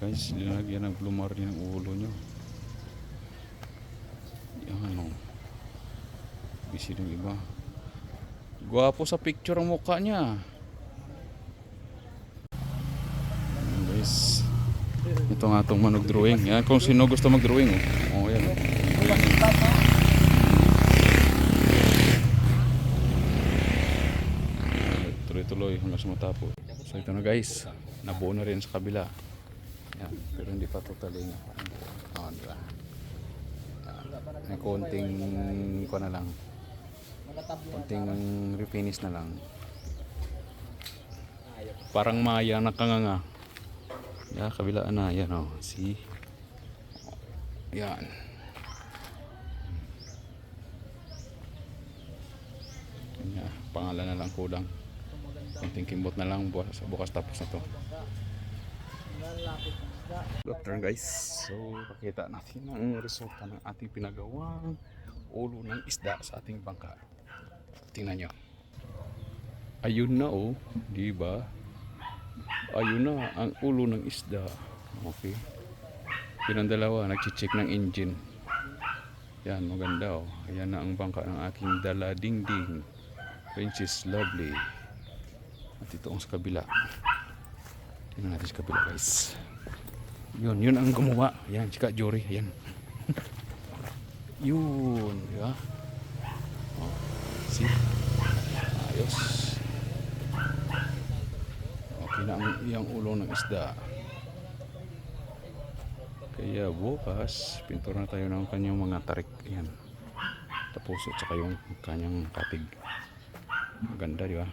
guys, linagyan ng plumar din ang ulo nyo. Yan o. Busy ng iba. Gwapo sa picture ang mukha niya. Yan guys. Ito nga itong manag-drawing. Yan kung sino gusto mag-drawing. Oh, yan. Tuloy-tuloy hanggang sa matapos. So ito na guys. Nabuo na rin sa kabila. Yan. Pero hindi pa totally na. Oh, diba? May konting ko na lang. Konting refinish na lang. Parang maya na kanganga. Yan, kabilaan na. Yan o. See? Yan. Yan. Pangalan na lang kulang. Konting kimbot na lang. Bukas tapos na to. Good afternoon guys. So pakita natin ang resulta ng ating pinagawang ulo ng isda sa ating bangka. Tingnan nyo. Ayun na oh, di ba? Ayun na ang ulo ng isda. Okay. Yun ang dalawa, nag-check ng engine. Yan, maganda oh. Ayan na ang bangka ng aking dala dingding. Princess Lovely. At ito ang sa kabila. Tingnan natin sa kabila guys. Yun ang gumawa. Yan, chika Jory. Yan. Yun, di ba? Oh, see? Ayos. Okay na ang iyang ulo ng isda. Kaya bukas, pintura na tayo ng kanyang mga tarik. Yan. Tapos at saka yung kanyang katig. Maganda, di ba?